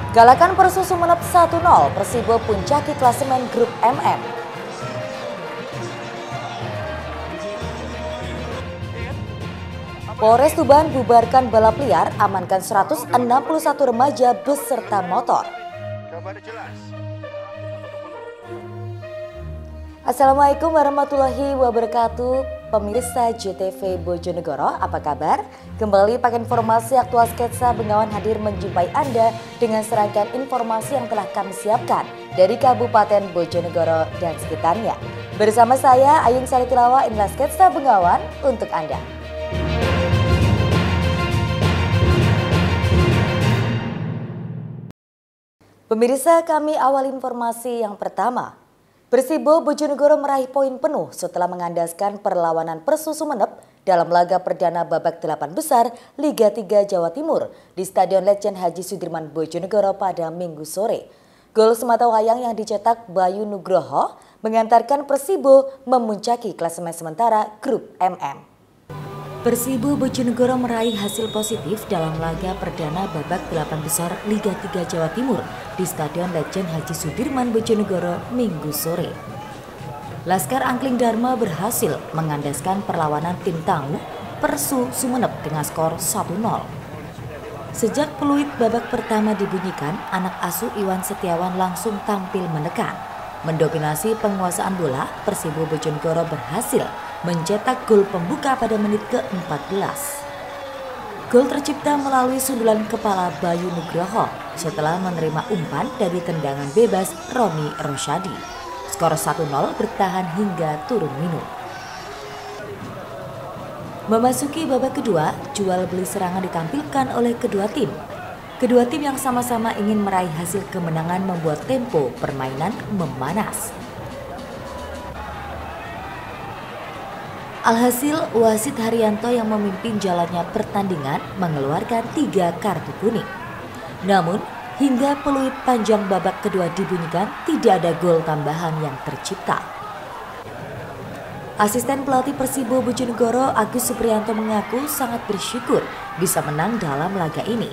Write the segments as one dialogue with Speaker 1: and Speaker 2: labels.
Speaker 1: Galakan Persu Sumeneb 1-0, Persibo puncaki klasemen grup MM. Polres Tuban bubarkan balap liar, amankan 161 remaja beserta motor. Assalamualaikum warahmatullahi wabarakatuh. Pemirsa JTV Bojonegoro, apa kabar? Kembali pakai informasi aktual Sketsa Bengawan hadir menjumpai Anda dengan serangkaian informasi yang telah kami siapkan dari Kabupaten Bojonegoro dan sekitarnya. Bersama saya Ayun Salitilawa, inilah Sketsa Bengawan untuk Anda. Pemirsa, kami awal informasi yang pertama. Persibo Bojonegoro meraih poin penuh setelah mengandaskan perlawanan Persu Sumeneb dalam laga perdana babak 8 besar Liga 3 Jawa Timur di Stadion Legend Haji Sudirman Bojonegoro pada Minggu sore. Gol sematawayang yang dicetak Bayu Nugroho mengantarkan Persibo memuncaki klasemen sementara grup MM. Persibo Bojonegoro meraih hasil positif dalam laga perdana babak 8 besar Liga 3 Jawa Timur di Stadion Legend Haji Sudirman Bojonegoro Minggu sore. Laskar Angkling Dharma berhasil mengandaskan perlawanan tim tamu Persu Sumeneb dengan skor 1-0. Sejak peluit babak pertama dibunyikan, anak asuh Iwan Setiawan langsung tampil menekan. Mendominasi penguasaan bola, Persibo Bojonegoro berhasil mencetak gol pembuka pada menit ke-14. Gol tercipta melalui sundulan kepala Bayu Nugroho setelah menerima umpan dari tendangan bebas Roni Rosyadi. Skor 1-0 bertahan hingga turun minum. Memasuki babak kedua, jual beli serangan ditampilkan oleh kedua tim. Kedua tim yang sama-sama ingin meraih hasil kemenangan membuat tempo permainan memanas. Alhasil, wasit Haryanto yang memimpin jalannya pertandingan mengeluarkan 3 kartu kuning. Namun, hingga peluit panjang babak kedua dibunyikan, tidak ada gol tambahan yang tercipta. Asisten pelatih Persibo Bojonegoro Agus Supriyanto mengaku sangat bersyukur bisa menang dalam laga ini.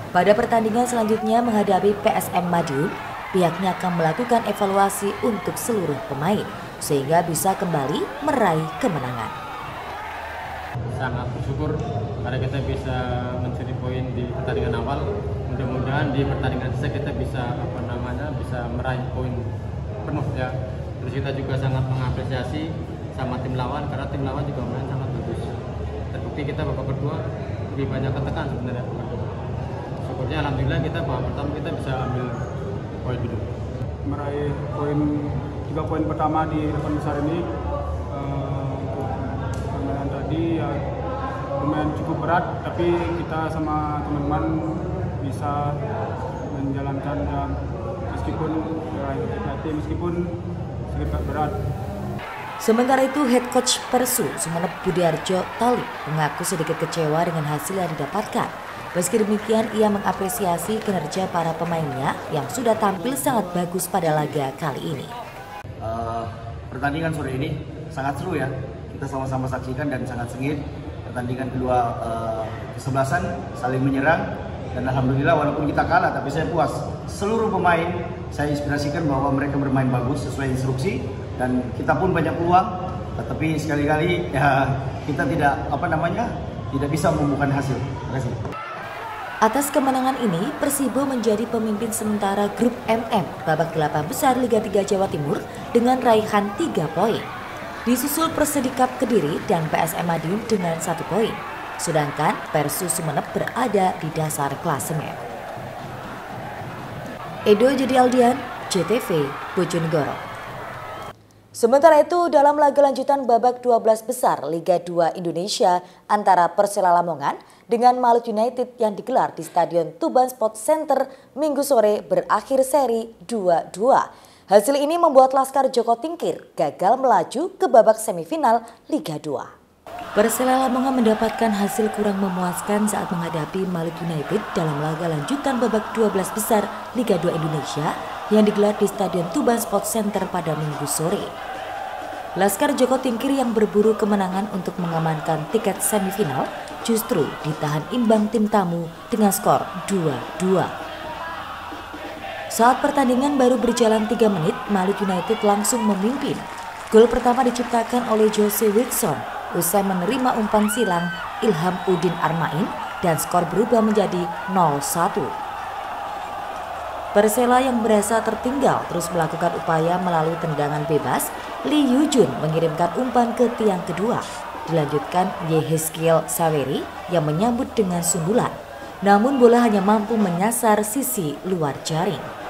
Speaker 1: Pada pertandingan selanjutnya menghadapi PSM Madiun, pihaknya akan melakukan evaluasi untuk seluruh pemain sehingga bisa kembali meraih kemenangan.
Speaker 2: Sangat bersyukur karena kita bisa mencuri poin di pertandingan awal. Mudah-mudahan di pertandingan sisa kita bisa bisa meraih poin penuh ya. Terus kita juga sangat mengapresiasi sama tim lawan karena tim lawan juga main sangat bagus. Terbukti kita babak kedua lebih banyak ketekan sebenarnya. Syukurnya alhamdulillah kita babak pertama kita bisa ambil poin dulu.
Speaker 3: Meraih poin 3 poin pertama di 8 besar ini untuk permainan tadi ya lumayan cukup berat, tapi kita sama teman-teman bisa menjalankan dan meskipun sedikit berat.
Speaker 1: Sementara itu, head coach Persu Sumeneb Budiarjo Talib mengaku sedikit kecewa dengan hasil yang didapatkan. Meski demikian, ia mengapresiasi kinerja para pemainnya yang sudah tampil sangat bagus pada laga kali ini.
Speaker 4: Pertandingan sore ini sangat seru ya, kita sama-sama saksikan dan sangat sengit. Pertandingan kedua kesebelasan saling menyerang dan alhamdulillah walaupun kita kalah tapi saya puas. Seluruh pemain saya inspirasikan bahwa mereka bermain bagus sesuai instruksi dan kita pun banyak peluang, tetapi sekali-kali ya kita tidak bisa membukukan hasil. Terima kasih.
Speaker 1: Atas kemenangan ini, Persibo menjadi pemimpin sementara grup MM babak 8 besar Liga 3 Jawa Timur dengan raihan 3 poin. Disusul Persidikap Kediri dan PSM Madiun dengan 1 poin. Sedangkan Persu Sumeneb berada di dasar klasemen. Edo Jadi Aldian, JTV Bojonegoro. Sementara itu, dalam laga lanjutan babak 12 besar Liga 2 Indonesia antara Persela Lamongan dengan Malut United yang digelar di Stadion Tuban Sports Center Minggu sore berakhir seri 2-2. Hasil ini membuat Laskar Joko Tingkir gagal melaju ke babak semifinal Liga 2. Persela Lamongan mendapatkan hasil kurang memuaskan saat menghadapi Malut United dalam laga lanjutan babak 12 besar Liga 2 Indonesia yang digelar di Stadion Tuban Sports Center pada Minggu sore. Laskar Joko Tingkir yang berburu kemenangan untuk mengamankan tiket semifinal justru ditahan imbang tim tamu dengan skor 2-2. Saat pertandingan baru berjalan 3 menit, Malut United langsung memimpin. Gol pertama diciptakan oleh Jose Wilson usai menerima umpan silang Ilham Udin Armain dan skor berubah menjadi 0-1. Persela yang berasa tertinggal terus melakukan upaya melalui tendangan bebas. Lee Yujun mengirimkan umpan ke tiang kedua. Dilanjutkan Yehezkiel Saweri yang menyambut dengan sundulan. Namun bola hanya mampu menyasar sisi luar jaring.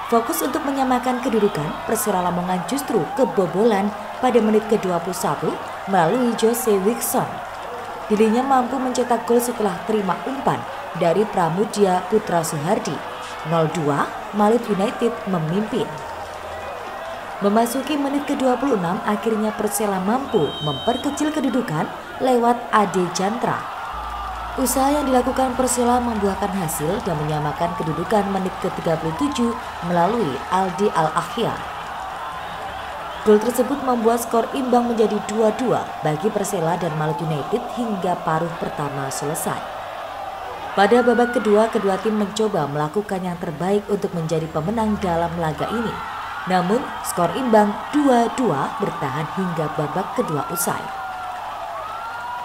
Speaker 1: Fokus untuk menyamakan kedudukan, Persela Lamongan justru kebobolan pada menit ke-21 melalui Jose Wilson. Dirinya mampu mencetak gol setelah terima umpan dari Pramudia Putra Suhardi. 0-2, Malut United memimpin. Memasuki menit ke-26, akhirnya Persela mampu memperkecil kedudukan lewat Ade Jantra. Usaha yang dilakukan Persela membuahkan hasil dan menyamakan kedudukan menit ke-37 melalui Aldi Al-Akhyar. Gol tersebut membuat skor imbang menjadi 2-2 bagi Persela dan Malut United hingga paruh pertama selesai. Pada babak kedua, kedua tim mencoba melakukan yang terbaik untuk menjadi pemenang dalam laga ini. Namun, skor imbang 2-2 bertahan hingga babak kedua usai.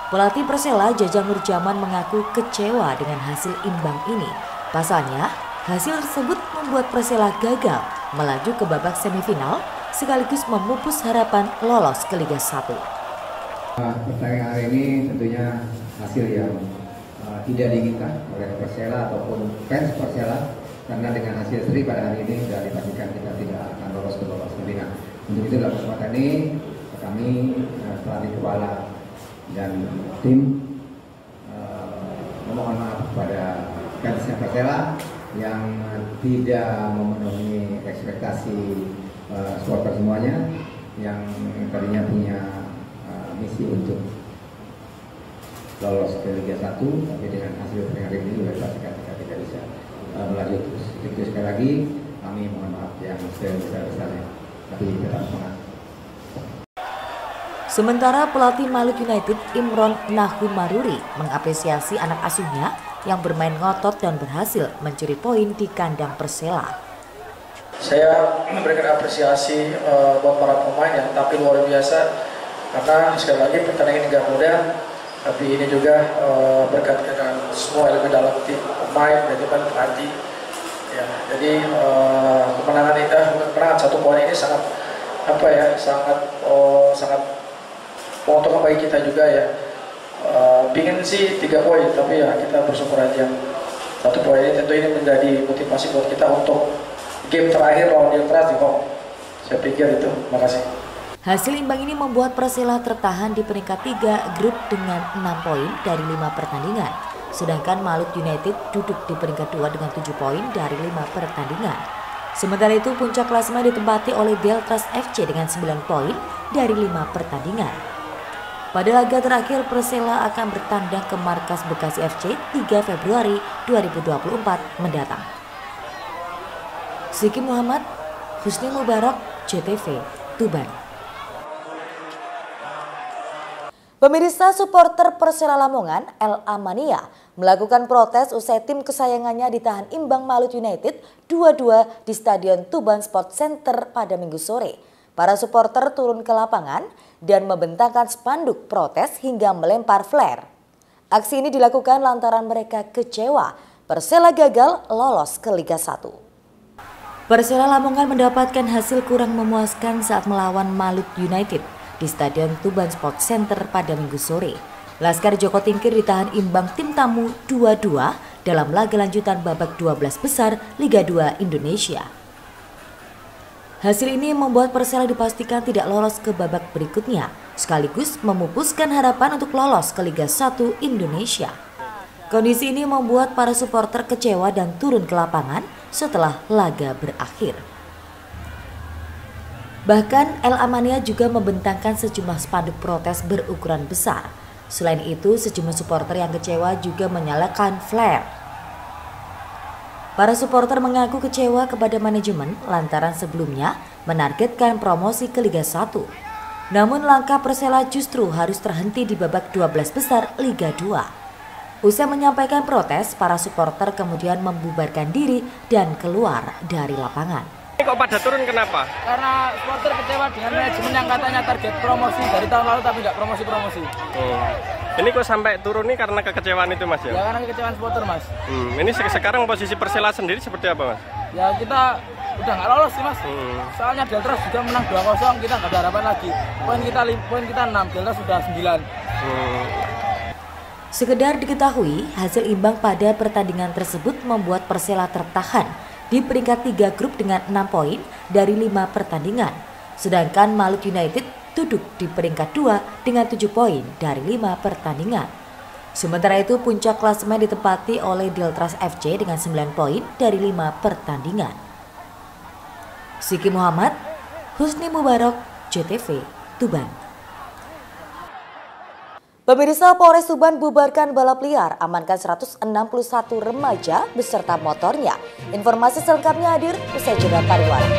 Speaker 1: Pelatih Persela Jajang Nurjaman mengaku kecewa dengan hasil imbang ini. Pasalnya, hasil tersebut membuat Persela gagal melaju ke babak semifinal sekaligus memupus harapan lolos ke Liga 1.
Speaker 5: Pertandingan hari ini tentunya hasil yang tidak diinginkan oleh Persela ataupun fans Persela, karena dengan hasil seri pada hari ini sudah dipastikan kita tidak akan lolos ke babak semifinal. Untuk itu dalam kesempatan ini kami pelatih kepala dan tim memohon maaf kepada fans Persela yang tidak memenuhi ekspektasi supporter semuanya yang tadinya punya misi untuk lolos ke Liga 1, tapi dengan hasil hari ini sudah dipastikan kita tidak bisa melanjut. Itu sekali lagi kami mohon maaf yang sebesar-besarnya, tapi tetap semangat.
Speaker 1: Sementara pelatih Malut United Imron Nahumaruri mengapresiasi anak asuhnya yang bermain ngotot dan berhasil mencuri poin di kandang Persela.
Speaker 6: Saya memberikan apresiasi buat para pemain yang tampil luar biasa, karena sekali lagi pertandingan tidak mudah, tapi ini juga berkat dengan semua elemen dalam tim, pemain, manajemen, pelatih. Ya, jadi kemenangan 1 poin ini sangat sangat menguntungkan bagi kita juga ya. Pingin sih 3 poin, tapi ya kita bersyukur aja 1 poin ini tentu ini menjadi motivasi buat kita untuk game terakhir lawan Delta di home. Saya pikir itu. Terima kasih.
Speaker 1: Hasil imbang ini membuat Persela tertahan di peringkat 3 grup dengan 6 poin dari 5 pertandingan. Sedangkan Malut United duduk di peringkat 2 dengan 7 poin dari 5 pertandingan. Sementara itu puncak klasemen ditempati oleh Deltras FC dengan 9 poin dari 5 pertandingan. Pada laga terakhir Persela akan bertandang ke markas Bekasi FC 3 Februari 2024 mendatang. Ziki Muhammad, Husni Mubarak, JTV, Tuban.
Speaker 7: Pemirsa, supporter Persela Lamongan, LA Mania, melakukan protes usai tim kesayangannya ditahan imbang Malut United 2-2 di Stadion Tuban Sport Center pada Minggu sore. Para supporter turun ke lapangan dan membentangkan spanduk protes hingga melempar flare. Aksi ini dilakukan lantaran mereka kecewa Persela gagal lolos ke Liga 1.
Speaker 1: Persela Lamongan mendapatkan hasil kurang memuaskan saat melawan Malut United di Stadion Tuban Sport Center pada Minggu sore. Laskar Joko Tingkir ditahan imbang tim tamu 2-2 dalam laga lanjutan babak 12 besar Liga 2 Indonesia. Hasil ini membuat Persela dipastikan tidak lolos ke babak berikutnya, sekaligus memupuskan harapan untuk lolos ke Liga 1 Indonesia. Kondisi ini membuat para supporter kecewa dan turun ke lapangan setelah laga berakhir. Bahkan LA Mania juga membentangkan sejumlah spanduk protes berukuran besar. Selain itu, sejumlah supporter yang kecewa juga menyalakan flare. Para supporter mengaku kecewa kepada manajemen lantaran sebelumnya menargetkan promosi ke Liga 1. Namun langkah Persela justru harus terhenti di babak 12 besar Liga 2. Usai menyampaikan protes, para supporter kemudian membubarkan diri dan keluar dari lapangan.
Speaker 8: Ini kok pada turun kenapa?
Speaker 6: Karena supporter kecewa dengan manajemen yang katanya target promosi dari tahun lalu tapi tidak promosi-promosi.
Speaker 8: Ini kok sampai turun nih karena kekecewaan itu Mas ya?
Speaker 6: Ya karena kekecewaan supporter Mas.
Speaker 8: Ini sekarang posisi Persela sendiri seperti apa Mas?
Speaker 6: Ya kita udah nggak lolos sih Mas. Soalnya Deltras juga menang 2-0, kita nggak ada harapan lagi. Poin kita 6, Deltras sudah 9.
Speaker 1: Sekedar diketahui, hasil imbang pada pertandingan tersebut membuat Persela tertahan di peringkat 3 grup dengan 6 poin dari 5 pertandingan. Sedangkan Malut United duduk di peringkat 2 dengan 7 poin dari 5 pertandingan. Sementara itu puncak klasemen ditempati oleh Deltras FC dengan 9 poin dari 5 pertandingan. Siki Muhammad, Husni Mubarak, JTV, Tuban.
Speaker 7: Pemirsa, Polres Tuban bubarkan balap liar, amankan 161 remaja beserta motornya. Informasi selengkapnya hadir usai jeda pariwara.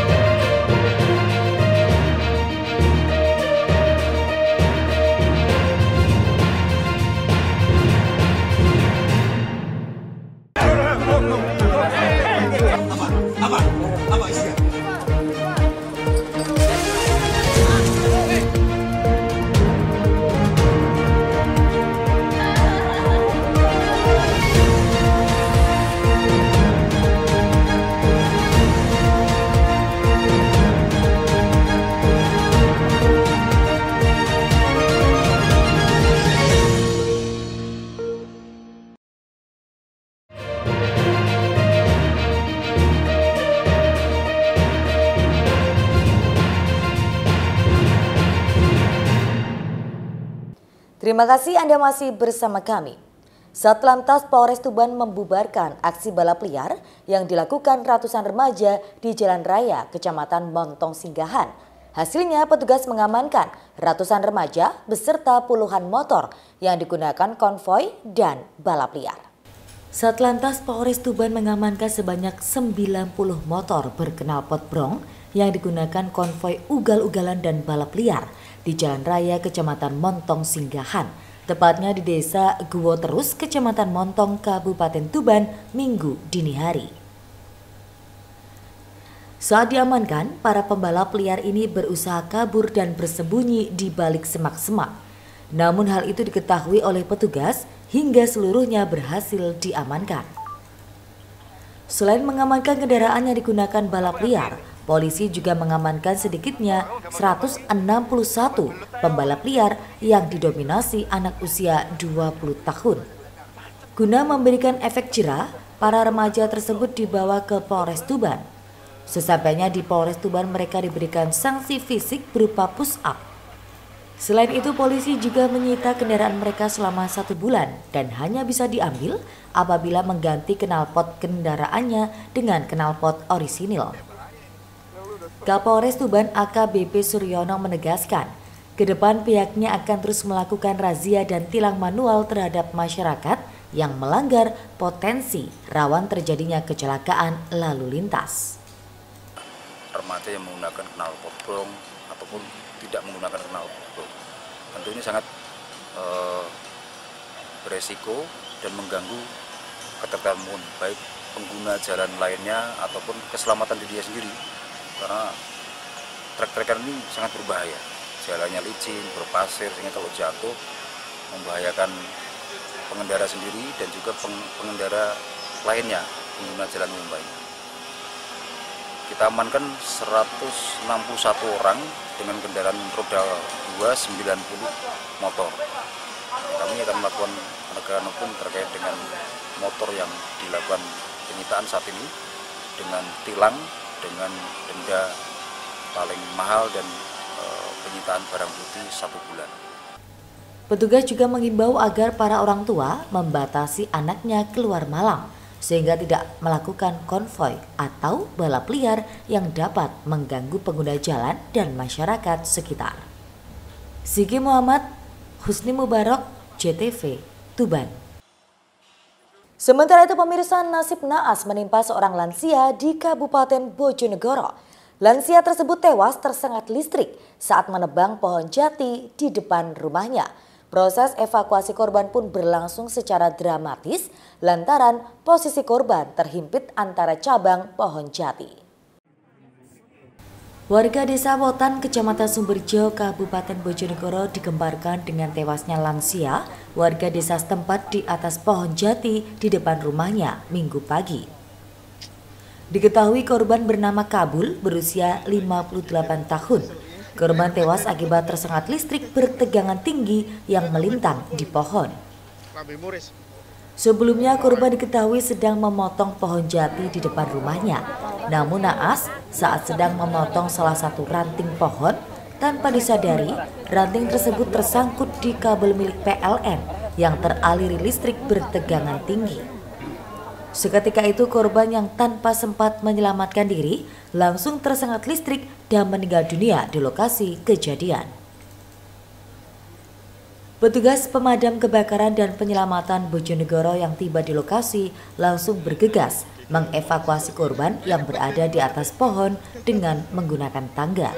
Speaker 7: Terima kasih Anda masih bersama kami. Satlantas Polres Tuban membubarkan aksi balap liar yang dilakukan ratusan remaja di Jalan Raya Kecamatan Montong Singgahan. Hasilnya petugas mengamankan ratusan remaja beserta puluhan motor yang digunakan konvoi dan balap liar.
Speaker 1: Satlantas Polres Tuban mengamankan sebanyak 90 motor berknalpot brong yang digunakan konvoi ugal-ugalan dan balap liar di Jalan Raya Kecamatan Montong Singgahan, tepatnya di Desa Guwo Terus, Kecamatan Montong, Kabupaten Tuban, Minggu dini hari. Saat diamankan, para pembalap liar ini berusaha kabur dan bersembunyi di balik semak-semak. Namun hal itu diketahui oleh petugas hingga seluruhnya berhasil diamankan. Selain mengamankan kendaraan yang digunakan balap liar, polisi juga mengamankan sedikitnya 161 pembalap liar yang didominasi anak usia 20 tahun. Guna memberikan efek jera, para remaja tersebut dibawa ke Polres Tuban. Sesampainya di Polres Tuban, mereka diberikan sanksi fisik berupa push up. Selain itu, polisi juga menyita kendaraan mereka selama 1 bulan dan hanya bisa diambil apabila mengganti knalpot kendaraannya dengan knalpot orisinil. Kapolres Tuban AKBP Suryono menegaskan, ke depan pihaknya akan terus melakukan razia dan tilang manual terhadap masyarakat yang melanggar potensi rawan terjadinya kecelakaan lalu lintas.
Speaker 9: Remaja yang menggunakan knalpot brong ataupun tidak menggunakan knalpot brong tentu ini sangat beresiko dan mengganggu ketertiban umum, baik pengguna jalan lainnya ataupun keselamatan dirinya sendiri. Karena trek-trekan ini sangat berbahaya, jalannya licin, berpasir, sehingga kalau jatuh membahayakan pengendara sendiri dan juga pengendara lainnya, pengguna jalan umum lainnya. Kita amankan 161 orang dengan kendaraan roda 2, 90 motor. Kami akan melakukan penegakan hukum terkait dengan motor yang dilakukan penyitaan saat ini dengan tilang, dengan denda paling mahal dan penyitaan barang bukti 1 bulan.
Speaker 1: Petugas juga mengimbau agar para orang tua membatasi anaknya keluar malam sehingga tidak melakukan konvoi atau balap liar yang dapat mengganggu pengguna jalan dan masyarakat sekitar. Siki Muhammad, Husni Mubarak, JTV, Tuban.
Speaker 7: Sementara itu pemirsa, nasib naas menimpa seorang lansia di Kabupaten Bojonegoro. Lansia tersebut tewas tersengat listrik saat menebang pohon jati di depan rumahnya.
Speaker 1: Proses evakuasi korban pun berlangsung secara dramatis lantaran posisi korban terhimpit antara cabang pohon jati. Warga Desa Wotan, Kecamatan Sumberjo, Kabupaten Bojonegoro digemparkan dengan tewasnya lansia warga desa setempat di atas pohon jati di depan rumahnya Minggu pagi. Diketahui korban bernama Kabul berusia 58 tahun. Korban tewas akibat tersengat listrik bertegangan tinggi yang melintang di pohon. Sebelumnya korban diketahui sedang memotong pohon jati di depan rumahnya. Namun naas saat sedang memotong salah satu ranting pohon, tanpa disadari ranting tersebut tersangkut di kabel milik PLN yang teraliri listrik bertegangan tinggi. Seketika itu korban yang tanpa sempat menyelamatkan diri langsung tersengat listrik dan meninggal dunia di lokasi kejadian. Petugas pemadam kebakaran dan penyelamatan Bojonegoro yang tiba di lokasi langsung bergegas mengevakuasi korban yang berada di atas pohon dengan menggunakan tangga.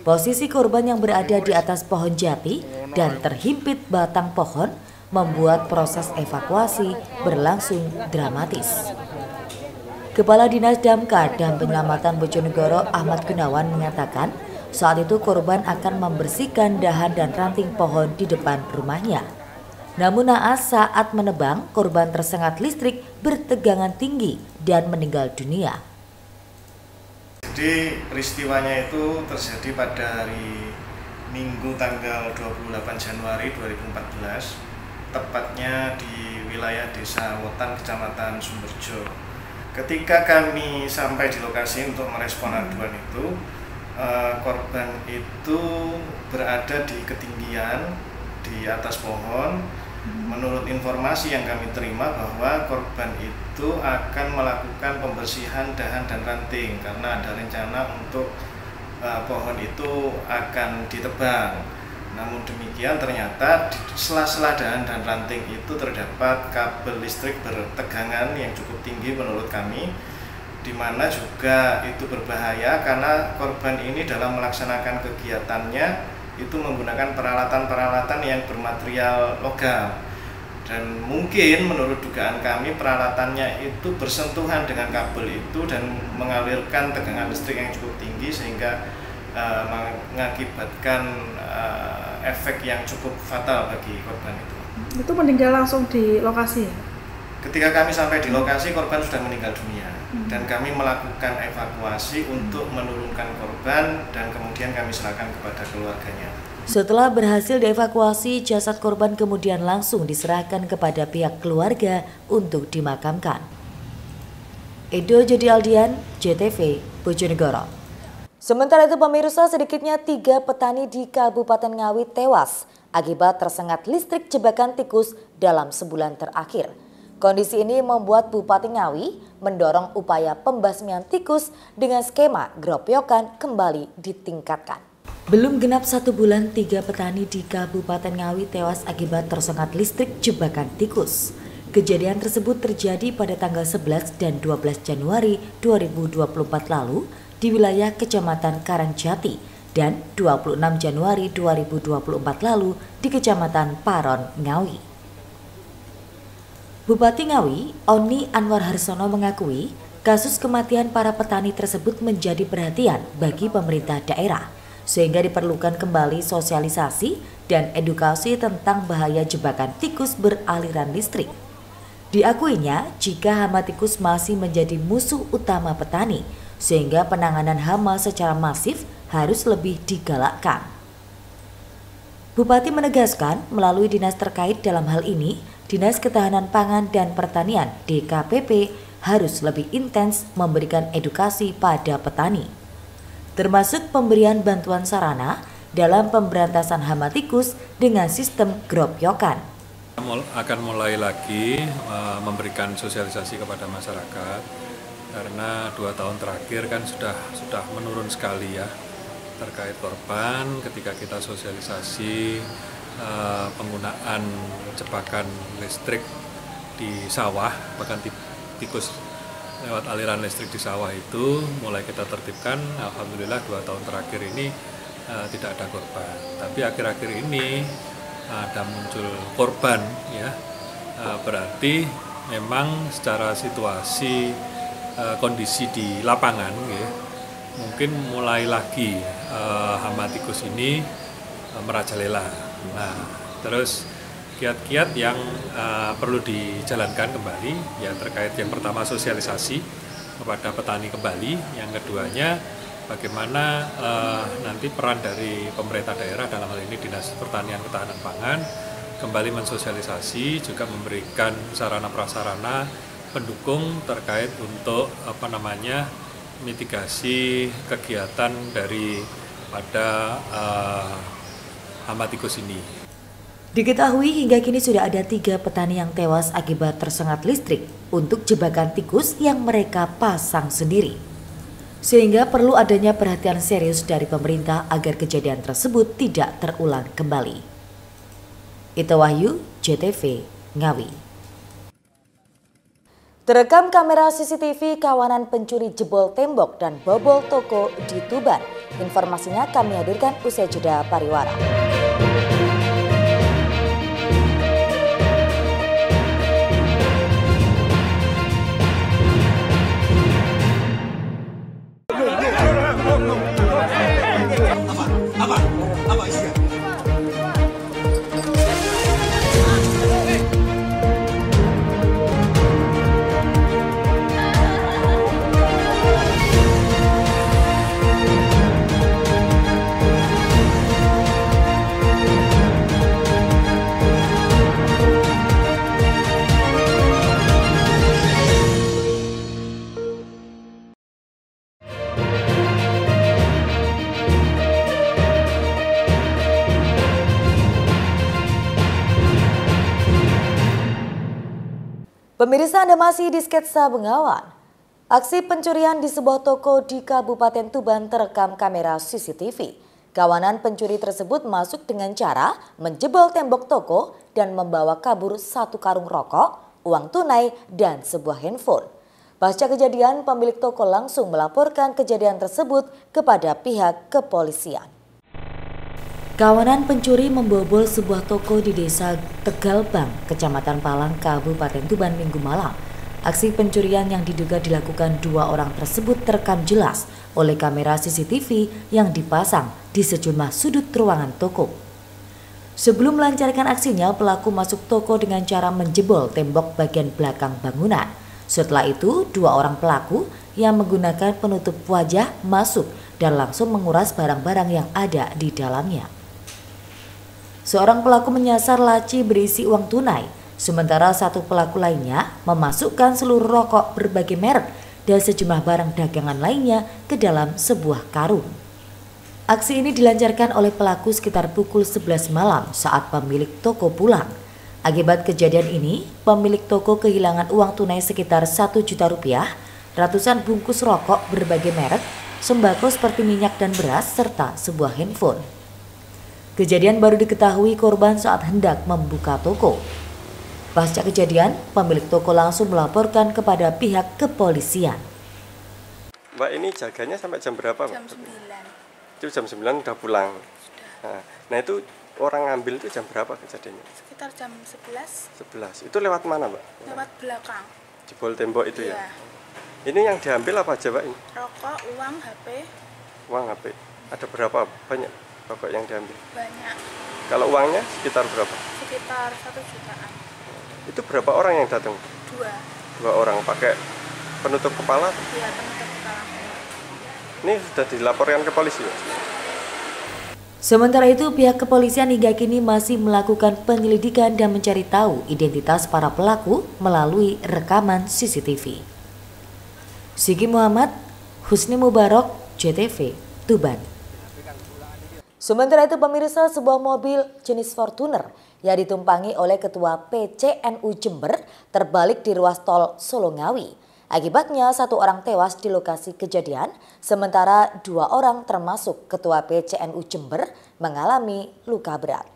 Speaker 1: Posisi korban yang berada di atas pohon jati dan terhimpit batang pohon membuat proses evakuasi berlangsung dramatis. Kepala Dinas Damkar dan Penyelamatan Bojonegoro Ahmad Gunawan mengatakan saat itu korban akan membersihkan dahan dan ranting pohon di depan rumahnya. Namun naas saat menebang, korban tersengat listrik bertegangan tinggi dan meninggal dunia.
Speaker 10: Jadi peristiwanya itu terjadi pada hari Minggu tanggal 28 Januari 2014. Tepatnya di wilayah Desa Wotan, Kecamatan Sumberjo. Ketika kami sampai di lokasi untuk merespon aduan itu, korban itu berada di ketinggian di atas pohon. Menurut informasi yang kami terima bahwa korban itu akan melakukan pembersihan dahan dan ranting karena ada rencana untuk pohon itu akan ditebang. Namun demikian ternyata di sela-sela dahan dan ranting itu terdapat kabel listrik bertegangan yang cukup tinggi menurut kami, di mana juga itu berbahaya karena korban ini dalam melaksanakan kegiatannya itu menggunakan peralatan-peralatan yang bermaterial logam, dan mungkin menurut dugaan kami peralatannya itu bersentuhan dengan kabel itu dan mengalirkan tegangan listrik yang cukup tinggi sehingga mengakibatkan efek yang cukup fatal bagi korban itu.
Speaker 11: Itu meninggal langsung di lokasi ya?
Speaker 10: Ketika kami sampai di lokasi, korban sudah meninggal dunia dan kami melakukan evakuasi untuk menurunkan korban dan kemudian kami serahkan kepada keluarganya.
Speaker 1: Setelah berhasil dievakuasi, jasad korban kemudian langsung diserahkan kepada pihak keluarga untuk dimakamkan. Edo Jodi Aldian, JTV, Bojonegoro. Sementara itu pemirsa, sedikitnya 3 petani di Kabupaten Ngawi tewas akibat tersengat listrik jebakan tikus dalam sebulan terakhir. Kondisi ini membuat Bupati Ngawi mendorong upaya pembasmian tikus dengan skema gropyokan kembali ditingkatkan. Belum genap 1 bulan, 3 petani di Kabupaten Ngawi tewas akibat tersengat listrik jebakan tikus. Kejadian tersebut terjadi pada tanggal 11 dan 12 Januari 2024 lalu di wilayah Kecamatan Karangjati dan 26 Januari 2024 lalu di Kecamatan Paron, Ngawi. Bupati Ngawi, Oni Anwar Harsono mengakui kasus kematian para petani tersebut menjadi perhatian bagi pemerintah daerah, sehingga diperlukan kembali sosialisasi dan edukasi tentang bahaya jebakan tikus beraliran listrik. Diakuinya, jika hama tikus masih menjadi musuh utama petani, sehingga penanganan hama secara masif harus lebih digalakkan. Bupati menegaskan melalui dinas terkait dalam hal ini, Dinas Ketahanan Pangan dan Pertanian DKPP harus lebih intens memberikan edukasi pada petani, termasuk pemberian bantuan sarana dalam pemberantasan hama tikus dengan sistem gropyokan.
Speaker 12: Akan mulai lagi memberikan sosialisasi kepada masyarakat. Karena 2 tahun terakhir kan sudah menurun sekali ya terkait korban. Ketika kita sosialisasi penggunaan jebakan listrik di sawah, bahkan tikus lewat aliran listrik di sawah itu mulai kita tertibkan. Alhamdulillah 2 tahun terakhir ini tidak ada korban. Tapi akhir-akhir ini ada muncul korban ya, berarti memang secara situasi kondisi di lapangan ya, mungkin mulai lagi hama tikus ini merajalela. Nah, terus kiat-kiat yang perlu dijalankan kembali ya, terkait yang pertama sosialisasi kepada petani kembali, yang keduanya bagaimana nanti peran dari pemerintah daerah, dalam hal ini Dinas Pertanian Ketahanan Pangan, kembali mensosialisasi, juga memberikan sarana prasarana pendukung terkait untuk mitigasi kegiatan dari pada hama tikus ini.
Speaker 1: Diketahui hingga kini sudah ada 3 petani yang tewas akibat tersengat listrik untuk jebakan tikus yang mereka pasang sendiri. Sehingga perlu adanya perhatian serius dari pemerintah agar kejadian tersebut tidak terulang kembali. Ita Wahyu, JTV, Ngawi. Terekam kamera CCTV kawanan pencuri jebol tembok dan bobol toko di Tuban. Informasinya kami hadirkan usai jeda pariwara. Pemirsa, Anda masih di Sketsa Bengawan. Aksi pencurian di sebuah toko di Kabupaten Tuban terekam kamera CCTV. Kawanan pencuri tersebut masuk dengan cara menjebol tembok toko dan membawa kabur 1 karung rokok, uang tunai, dan sebuah handphone. Pasca kejadian, pemilik toko langsung melaporkan kejadian tersebut kepada pihak kepolisian. Kawanan pencuri membobol sebuah toko di desa Tegalbang, Kecamatan Palang, Kabupaten Tuban Minggu malam. Aksi pencurian yang diduga dilakukan 2 orang tersebut terekam jelas oleh kamera CCTV yang dipasang di sejumlah sudut ruangan toko. Sebelum melancarkan aksinya, pelaku masuk toko dengan cara menjebol tembok bagian belakang bangunan. Setelah itu, 2 orang pelaku yang menggunakan penutup wajah masuk dan langsung menguras barang-barang yang ada di dalamnya. Seorang pelaku menyasar laci berisi uang tunai, sementara 1 pelaku lainnya memasukkan seluruh rokok berbagai merek dan sejumlah barang dagangan lainnya ke dalam sebuah karung. Aksi ini dilancarkan oleh pelaku sekitar pukul 11 malam saat pemilik toko pulang. Akibat kejadian ini, pemilik toko kehilangan uang tunai sekitar 1 juta rupiah, ratusan bungkus rokok berbagai merek, sembako seperti minyak dan beras, serta sebuah handphone. Kejadian baru diketahui korban saat hendak membuka toko. Pasca kejadian, pemilik toko langsung melaporkan kepada pihak kepolisian.
Speaker 8: Mbak, ini jaganya sampai jam berapa, Mbak?
Speaker 11: Jam 9.
Speaker 8: Itu jam 9 udah pulang? Sudah. Nah itu orang ngambil itu jam berapa kejadiannya?
Speaker 11: Sekitar jam 11.
Speaker 8: 11. Itu lewat mana, Mbak?
Speaker 11: Lewat belakang.
Speaker 8: Jebol tembok itu
Speaker 11: ya?
Speaker 8: Ini yang diambil apa aja, Mbak? Ini?
Speaker 11: Rokok, uang, HP.
Speaker 8: Uang, HP. Ada berapa banyak rokok yang diambil?
Speaker 11: Banyak.
Speaker 8: Kalau uangnya sekitar berapa?
Speaker 11: Sekitar 1 jutaan.
Speaker 8: Itu berapa orang yang datang?
Speaker 11: 2.
Speaker 8: 2 orang pakai penutup kepala?
Speaker 11: Iya, penutup kepala.
Speaker 8: Ini sudah dilaporkan ke polisi, Mbak?
Speaker 1: Sementara itu, pihak kepolisian hingga kini masih melakukan penyelidikan dan mencari tahu identitas para pelaku melalui rekaman CCTV. Sigi Muhammad, Husni Mubarok, JTV, Tuban. Sementara itu, pemirsa, sebuah mobil jenis Fortuner yang ditumpangi oleh Ketua PCNU Jember terbalik di ruas tol Solo Ngawi. Akibatnya 1 orang tewas di lokasi kejadian, sementara 2 orang termasuk Ketua PCNU Jember mengalami luka berat.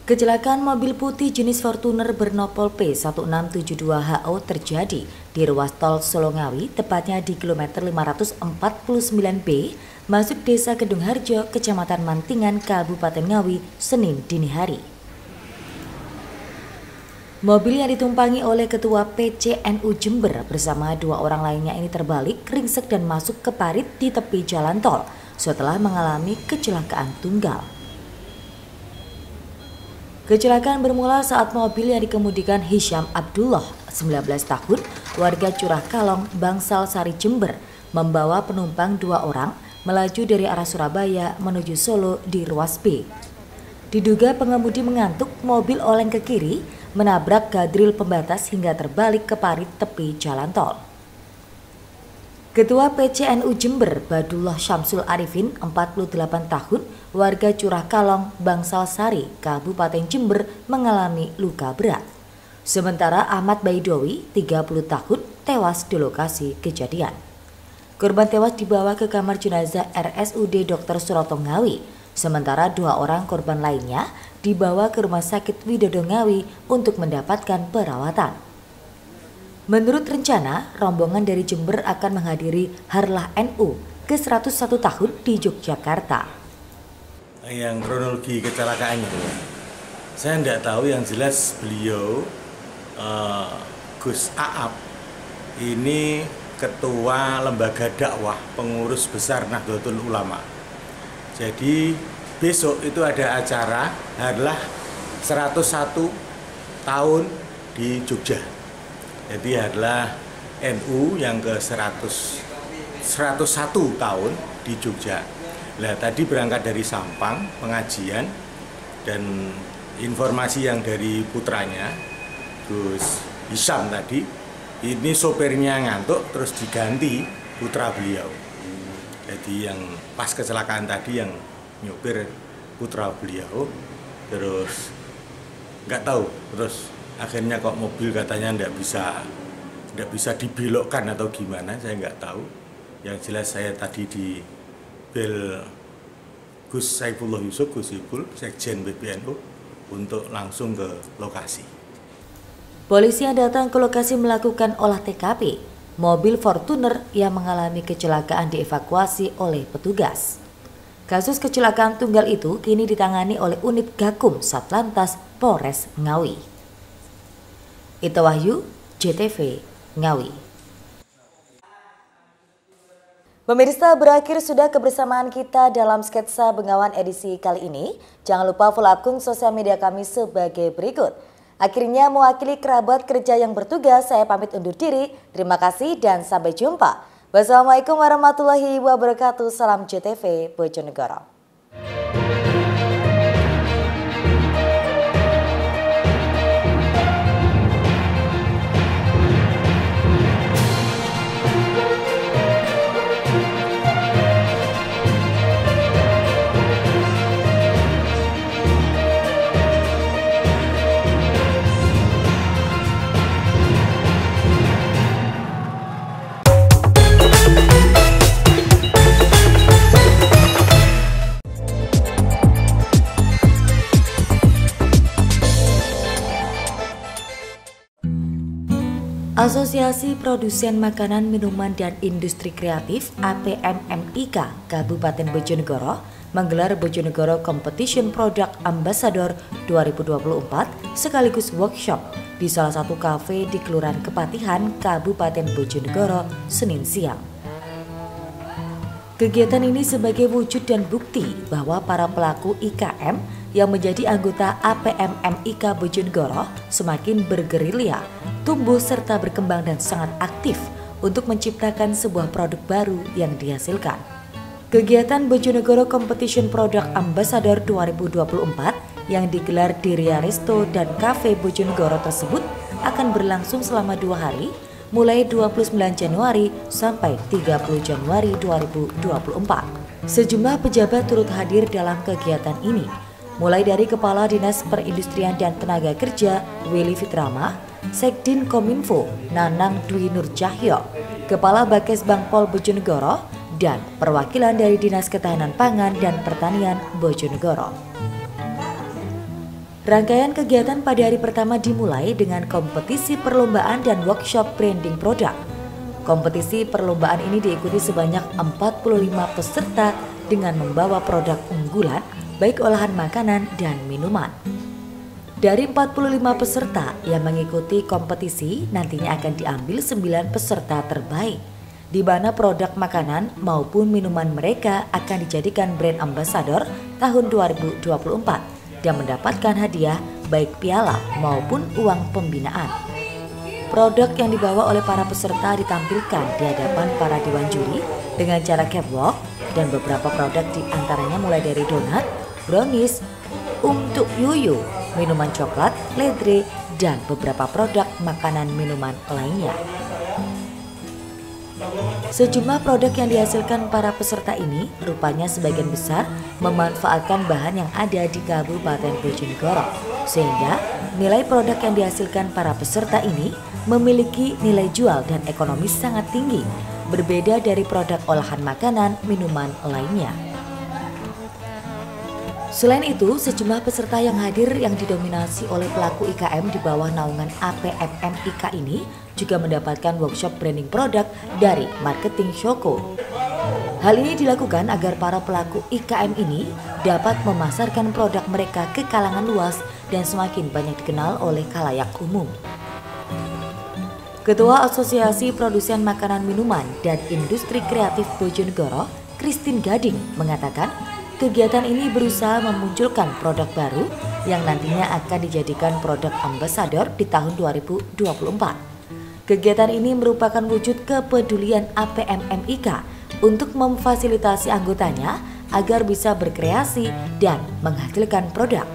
Speaker 1: Kecelakaan mobil putih jenis Fortuner bernopol P1672HO terjadi di ruas tol Solo Ngawi, tepatnya di kilometer 549B, masuk Desa Kedung Harjo, Kecamatan Mantingan, Kabupaten Ngawi, Senin dini hari. Mobil yang ditumpangi oleh Ketua PCNU Jember bersama 2 orang lainnya ini terbalik, ringsek dan masuk ke parit di tepi jalan tol setelah mengalami kecelakaan tunggal. Kecelakaan bermula saat mobil yang dikemudikan Hisyam Abdullah, 19 tahun, warga Curah Kalong, Bangsal Sari, Jember, membawa penumpang 2 orang melaju dari arah Surabaya menuju Solo di ruas B. Diduga pengemudi mengantuk, mobil oleng ke kiri, menabrak gadril pembatas hingga terbalik ke parit tepi jalan tol. Ketua PCNU Jember, Badullah Syamsul Arifin, 48 tahun, warga Curah Kalong, Bangsal Sari, Kabupaten Jember, mengalami luka berat. Sementara Ahmad Baidowi, 30 tahun, tewas di lokasi kejadian. Korban tewas dibawa ke kamar jenazah RSUD Dr. Suroto Ngawi, sementara 2 orang korban lainnya dibawa ke Rumah Sakit Widodo Ngawi untuk mendapatkan perawatan. Menurut rencana, rombongan dari Jember akan menghadiri Harlah NU ke-101 tahun di Yogyakarta.
Speaker 13: Yang kronologi kecelakaannya, saya tidak tahu, yang jelas beliau Gus Aap ini ketua lembaga dakwah pengurus besar Nahdlatul Ulama. Jadi besok itu ada acara Harlah 101 tahun di Jogja. Jadi Harlah NU yang ke-101 tahun di Jogja. Nah, tadi berangkat dari Sampang pengajian, dan informasi yang dari putranya Gus Hisyam tadi, ini sopirnya ngantuk terus diganti putra beliau. Jadi yang pas kecelakaan tadi yang nyopir putra beliau, terus nggak tahu, terus akhirnya kok mobil katanya nggak bisa dibelokkan atau gimana, saya nggak tahu. Yang jelas saya tadi di bel Gus Saifullah Yusuf, Gus Ipul, Sekjen PBNU, untuk langsung ke lokasi.
Speaker 1: Polisi yang datang ke lokasi melakukan olah TKP. Mobil Fortuner yang mengalami kecelakaan dievakuasi oleh petugas. Kasus kecelakaan tunggal itu kini ditangani oleh unit Gakum Satlantas Polres Ngawi. Ita Wahyu, JTV, Ngawi.
Speaker 7: Pemirsa, berakhir sudah kebersamaan kita dalam sketsa Bengawan edisi kali ini. Jangan lupa follow akun sosial media kami sebagai berikut. Akhirnya mewakili kerabat kerja yang bertugas, saya pamit undur diri. Terima kasih dan sampai jumpa. Wassalamualaikum warahmatullahi wabarakatuh. Salam JTV Bojonegoro.
Speaker 1: Asosiasi Produsen Makanan, Minuman, dan Industri Kreatif APMMIK Kabupaten Bojonegoro menggelar Bojonegoro Competition Product Ambassador 2024 sekaligus workshop di salah satu kafe di Kelurahan Kepatihan, Kabupaten Bojonegoro, Senin siang. Kegiatan ini sebagai wujud dan bukti bahwa para pelaku IKM yang menjadi anggota APMMIK Bojonegoro semakin bergerilya, tumbuh serta berkembang dan sangat aktif untuk menciptakan sebuah produk baru yang dihasilkan. Kegiatan Bojonegoro Competition Product Ambassador 2024 yang digelar di Ria Resto dan Cafe Bojonegoro tersebut akan berlangsung selama 2 hari, mulai 29 Januari sampai 30 Januari 2024. Sejumlah pejabat turut hadir dalam kegiatan ini, mulai dari Kepala Dinas Perindustrian dan Tenaga Kerja Willy Fitrama, Sekdin Kominfo Nanang Dwi Nur Cahyo, Kepala Bakes Bangpol Bojonegoro, dan perwakilan dari Dinas Ketahanan Pangan dan Pertanian Bojonegoro. Rangkaian kegiatan pada hari pertama dimulai dengan kompetisi perlombaan dan workshop branding produk. Kompetisi perlombaan ini diikuti sebanyak 45 peserta dengan membawa produk unggulan baik olahan makanan dan minuman. Dari 45 peserta yang mengikuti kompetisi, nantinya akan diambil 9 peserta terbaik, di mana produk makanan maupun minuman mereka akan dijadikan brand ambassador tahun 2024 dan mendapatkan hadiah baik piala maupun uang pembinaan. Produk yang dibawa oleh para peserta ditampilkan di hadapan para dewan juri dengan cara catwalk, dan beberapa produk diantaranya mulai dari donat, brownies, untuk yuyu, minuman coklat, ledre, dan beberapa produk makanan minuman lainnya. Sejumlah produk yang dihasilkan para peserta ini rupanya sebagian besar memanfaatkan bahan yang ada di Kabupaten Bojonegoro, sehingga nilai produk yang dihasilkan para peserta ini memiliki nilai jual dan ekonomis sangat tinggi, berbeda dari produk olahan makanan minuman lainnya. Selain itu, sejumlah peserta yang hadir yang didominasi oleh pelaku IKM di bawah naungan APMMIK ini juga mendapatkan workshop branding produk dari Marketing Shoko. Hal ini dilakukan agar para pelaku IKM ini dapat memasarkan produk mereka ke kalangan luas dan semakin banyak dikenal oleh khalayak umum. Ketua Asosiasi Produsen Makanan Minuman dan Industri Kreatif Bojonegoro, Christine Gading, mengatakan kegiatan ini berusaha memunculkan produk baru yang nantinya akan dijadikan produk ambassador di tahun 2024. Kegiatan ini merupakan wujud kepedulian APMMIK untuk memfasilitasi anggotanya agar bisa berkreasi dan menghasilkan produk.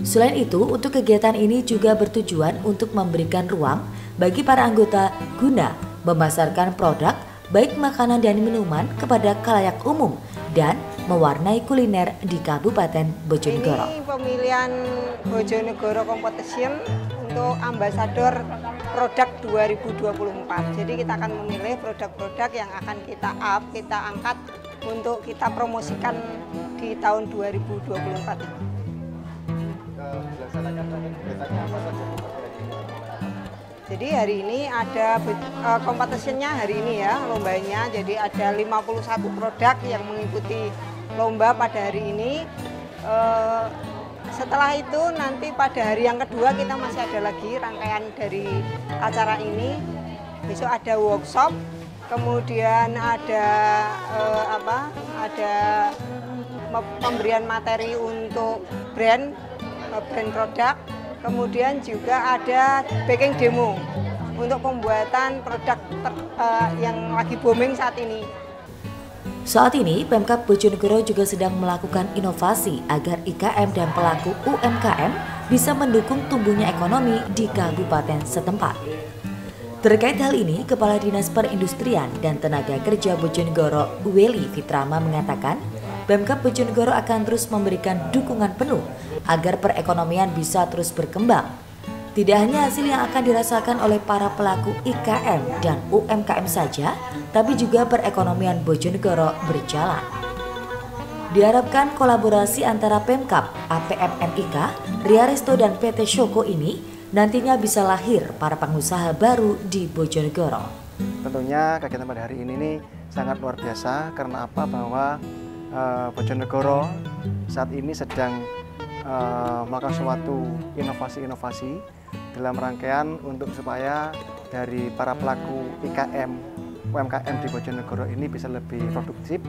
Speaker 1: Selain itu, untuk kegiatan ini juga bertujuan untuk memberikan ruang bagi para anggota guna memasarkan produk baik makanan dan minuman kepada khalayak umum dan mewarnai kuliner di Kabupaten Bojonegoro.
Speaker 14: Ini pemilihan Bojonegoro Competition untuk ambasador produk 2024. Jadi kita akan memilih produk-produk yang akan kita angkat untuk kita promosikan di tahun 2024. Jadi hari ini ada kompetisinya hari ini ya, lombanya. Jadi ada 51 produk yang mengikuti lomba pada hari ini. Setelah itu nanti pada hari yang kedua kita masih ada lagi rangkaian dari acara ini. Besok ada workshop, kemudian ada ada pemberian materi untuk brand produk. Kemudian juga ada baking demo untuk pembuatan produk yang lagi booming saat ini.
Speaker 1: Saat ini, Pemkab Bojonegoro juga sedang melakukan inovasi agar IKM dan pelaku UMKM bisa mendukung tumbuhnya ekonomi di kabupaten setempat. Terkait hal ini, Kepala Dinas Perindustrian dan Tenaga Kerja Bojonegoro, Weli Fitrama, mengatakan Pemkab Bojonegoro akan terus memberikan dukungan penuh agar perekonomian bisa terus berkembang. Tidak hanya hasil yang akan dirasakan oleh para pelaku IKM dan UMKM saja, tapi juga perekonomian Bojonegoro berjalan. Diharapkan kolaborasi antara Pemkab, APMMIK, Ria Resto dan PT Shoko ini nantinya bisa lahir para pengusaha baru di Bojonegoro.
Speaker 15: Tentunya kegiatan pada hari ini sangat luar biasa karena apa? Bahwa Bojonegoro saat ini sedang melakukan suatu inovasi-inovasi dalam rangkaian untuk supaya dari para pelaku IKM, UMKM di Bojonegoro ini bisa lebih produktif,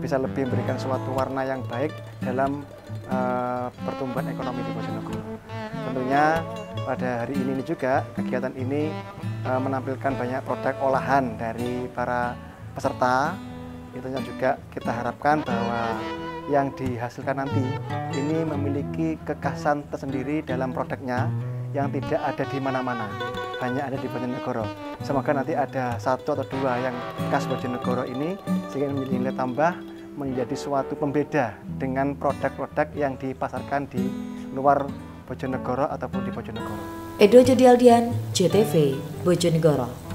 Speaker 15: bisa lebih memberikan suatu warna yang baik dalam pertumbuhan ekonomi di Bojonegoro. Tentunya pada hari ini juga kegiatan ini menampilkan banyak produk olahan dari para peserta. Tentunya juga kita harapkan bahwa yang dihasilkan nanti ini memiliki kekhasan tersendiri dalam produknya yang tidak ada di mana-mana, hanya ada di Bojonegoro. Semoga nanti ada satu atau dua yang khas Bojonegoro ini sehingga memiliki nilai tambah menjadi suatu pembeda dengan produk-produk yang dipasarkan di luar Bojonegoro ataupun di Bojonegoro.
Speaker 1: Edo Jodialdian, JTV, Bojonegoro.